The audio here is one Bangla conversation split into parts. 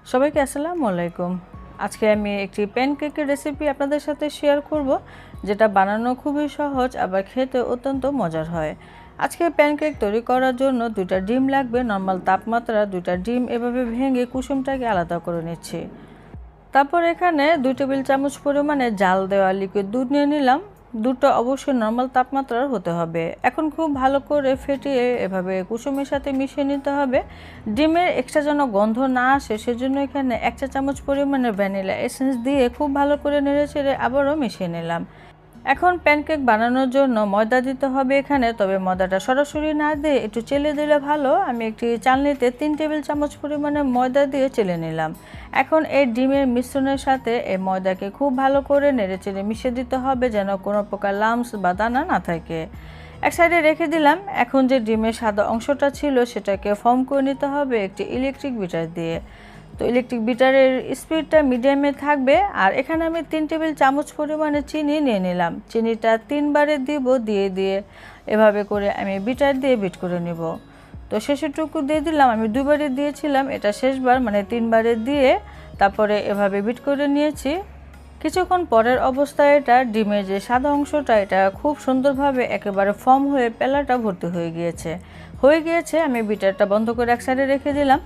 সবাইকে আসসালামু আলাইকুম। আজকে আমি একটি প্যানকেকের রেসিপি আপনাদের সাথে শেয়ার করব, যেটা বানানো খুবই সহজ আবার খেতে অত্যন্ত মজার হয়। আজকে প্যানকেক তৈরি করার জন্য 2টা ডিম লাগবে। নর্মাল তাপমাত্রা 2টা ডিম এভাবে ভেঙে কুসুমটাকে আলাদা করে নিচ্ছি। তারপর এখানে 2 টেবিল চামচ পরিমাণে জাল দেওয়া লিকুইড দুধ নিয়ে নিলাম। দুধটা অবশ্যই নর্মাল তাপমাত্রার হতে হবে। এখন খুব ভালো করে ফেটিয়ে এভাবে কুসুমের সাথে মিশিয়ে নিতে হবে। ডিমের এক্সট্রা যেন গন্ধ না আসে সেজন্য এখানে 1 চা চামচ পরিমাণে ভ্যানিলা এসেন্স দিয়ে খুব ভালো করে নেড়েচেড়ে আবারও মিশিয়ে নিলাম। এখন প্যানকেক বানানোর জন্য ময়দা দিতে হবে এখানে, তবে ময়দাটা সরাসরি না দিয়ে একটু চেলে দিলে ভালো। আমি একটি চালনিতে 3 টেবিল চামচ পরিমাণে ময়দা দিয়ে চেলে নিলাম। এখন এই ডিমের মিশ্রণের সাথে এই ময়দাকে খুব ভালো করে নেড়েচেড়ে মিশিয়ে দিতে হবে, যেন কোনো প্রকার লাম্পস বা দানা না থাকে। এক সাইডে রেখে দিলাম। এখন যে ডিমের সাদা অংশটা ছিল সেটাকে ফর্ম করে নিতে হবে একটি ইলেকট্রিক বিটার দিয়ে। তো ইলেকট্রিক বিটারের স্পিডটা মিডিয়ামে থাকবে। আর এখানে আমি 3 টেবিল চামচ পরিমাণে চিনি নিয়ে নিলাম। চিনিটা 3 বারে দিব, দিয়ে এভাবে করে আমি বিটার দিয়ে বিট করে নিব। তো শেষেরটুকু দিয়ে দিলাম। আমি 2 বারে দিয়েছিলাম, এটা শেষবার, মানে 3 বারে দিয়ে তারপরে এভাবে বিট করে নিয়েছি। কিছুক্ষণ পরের অবস্থায় এটা ডিমের যে সাদা অংশটা এটা খুব সুন্দরভাবে একেবারে ফর্ম হয়ে পেলাটা ভর্তি হয়ে গিয়েছে। আমি বিটারটা বন্ধ করে এক সাইডে রেখে দিলাম।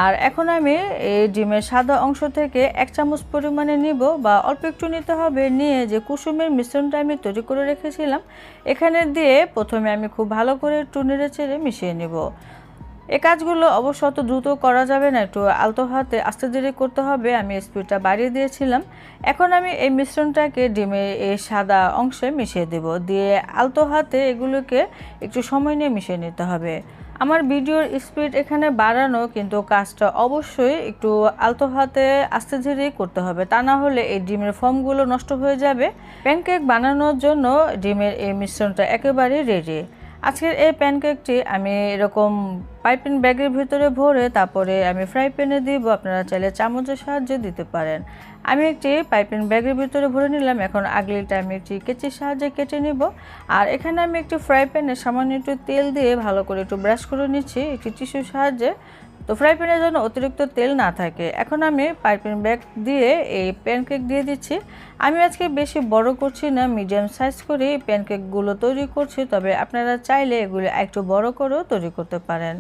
আর এখন আমি এই ডিমের সাদা অংশ থেকে 1 চামচ পরিমাণে নিব, বা অল্প একটু নিতে হবে। নিয়ে যে কুসুমের মিশ্রণটা আমি তৈরি করে রেখেছিলাম এখানে দিয়ে প্রথমে আমি খুব ভালো করে একটু নেড়েচেড়ে মিশিয়ে নিব। এই কাজগুলো অবশ্য অত দ্রুত করা যাবে না, একটু আলতো হাতে আস্তে ধীরে করতে হবে। আমি স্পিডটা বাড়িয়ে দিয়েছিলাম। এখন আমি এই মিশ্রণটাকে ডিমের এই সাদা অংশে মিশিয়ে দেব, দিয়ে আলতো হাতে এগুলোকে একটু সময় নিয়ে মিশিয়ে নিতে হবে। আমার ভিডিওর স্পিড এখানে বাড়ানো, কিন্তু কাজটা অবশ্যই একটু আলতো হাতে আস্তে ধীরেই করতে হবে, তা না হলে এই ডিমের ফর্মগুলো নষ্ট হয়ে যাবে। প্যানকেক বানানোর জন্য ডিমের এই মিশ্রণটা একেবারেই রেডি। আজকের এই প্যানকেকটি আমি এরকম পাইপিং ব্যাগের ভিতরে ভরে তারপরে আমি ফ্রাই প্যানে দিব। আপনারা চাইলে চামচের সাহায্যে দিতে পারেন। আমি একটি পাইপিং ব্যাগের ভিতরে ভরে নিলাম। এখন আগলিটা আমি একটি কেচির সাহায্যে কেটে নিব। আর এখানে আমি একটি ফ্রাই প্যানে সামান্য একটু তেল দিয়ে ভালো করে একটু ব্রাশ করে নিচ্ছি একটি টিস্যুর সাহায্যে, তো ফ্রাই প্যানের জন্য অতিরিক্ত তেল না থাকে। এখন আমি পাইপিং ব্যাগ দিয়ে এই প্যানকেক দিয়ে দিচ্ছি। আমি আজকে বেশি বড় করছি না, মিডিয়াম সাইজ করে এই প্যানকেকগুলো তৈরি করছি, তবে আপনারা চাইলে এগুলো একটু বড় করেও তৈরি করতে পারেন।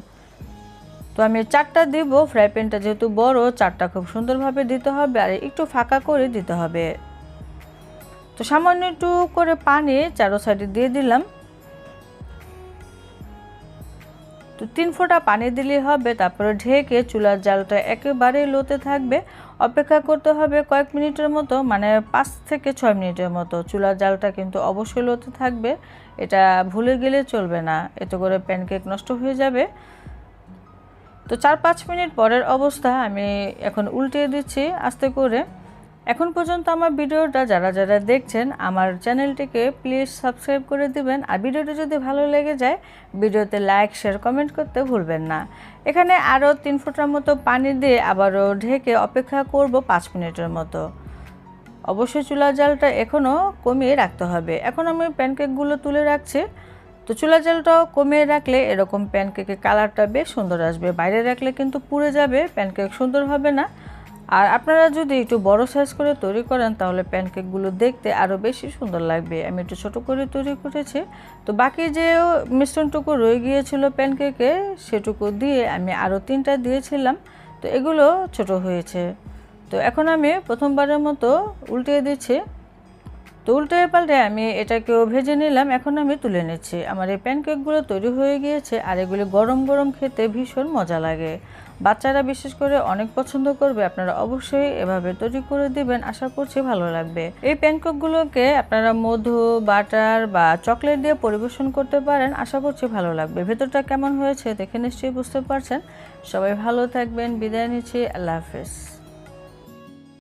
তো আমি 4টা দিব। ফ্রাই প্যানটা যেহেতু বড়, 4টা খুব সুন্দরভাবে দিতে হবে আর একটু ফাঁকা করে দিতে হবে। তো সামান্য একটু করে পানি চারো সাইডে দিয়ে দিলাম। তো 3 ফোঁটা পানি দিলেই হবে। তারপরে ঢেকে চুলার জালটা একেবারে লোতে থাকবে। অপেক্ষা করতে হবে কয়েক মিনিটের মতো, মানে 5 থেকে 6 মিনিটের মতো। চুলার জালটা কিন্তু অবশ্যই লোতে থাকবে, এটা ভুলে গেলে চলবে না, এতে করে প্যানকেক নষ্ট হয়ে যাবে। তো 4-5 মিনিট পরের অবস্থা। আমি এখন উল্টিয়ে দিচ্ছি আস্তে করে। এখন পর্যন্ত আমার ভিডিওটা যারা দেখছেন আমার চ্যানেলটিকে প্লিজ সাবস্ক্রাইব করে দিবেন। আর ভিডিওটি যদি ভালো লেগে যায় ভিডিওতে লাইক শেয়ার কমেন্ট করতে ভুলবেন না। এখানে আরও 3 ফোঁটার মতো পানি দিয়ে আবারও ঢেকে অপেক্ষা করব 5 মিনিটের মতো। অবশ্যই চুলার জালটা এখনও কমিয়ে রাখতে হবে। এখন আমি প্যানকেকগুলো তুলে রাখছি। তো চুলার জালটাও কমিয়ে রাখলে এরকম প্যানকেকের কালারটা বেশ সুন্দর আসবে। বাইরে রাখলে কিন্তু পুড়ে যাবে, প্যানকেক সুন্দর হবে না। আর আপনারা যদি একটু বড় সাইজ করে তৈরি করেন তাহলে প্যানকেকগুলো দেখতে আরও বেশি সুন্দর লাগবে। আমি একটু ছোট করে তৈরি করেছি। তো বাকি যে মিশ্রণটুকু রয়ে গিয়েছিল প্যানকেকে সেটুকু দিয়ে আমি আরও 3টা দিয়েছিলাম, তো এগুলো ছোট হয়েছে। তো এখন আমি প্রথমবারের মতো উল্টিয়ে দিচ্ছি। তো উল্টে পাল্টে আমি এটাকেও ভেজে নিলাম। এখন আমি তুলে নিচ্ছি। আমার এই প্যানকেকগুলো তৈরি হয়ে গিয়েছে আর এগুলি গরম গরম খেতে ভীষণ মজা লাগে। বাচ্চারা বিশেষ করে অনেক পছন্দ করবে। আপনারা অবশ্যই এভাবে তৈরি করে দিবেন, আশা করছি ভালো লাগবে। এই প্যানকেকগুলোকে আপনারা মধু, বাটার বা চকলেট দিয়ে পরিবেশন করতে পারেন, আশা করছি ভালো লাগবে। ভেতরটা কেমন হয়েছে দেখে নিশ্চয়ই বুঝতে পারছেন। সবাই ভালো থাকবেন, বিদায় নিচ্ছি, আল্লাহ হাফেজ।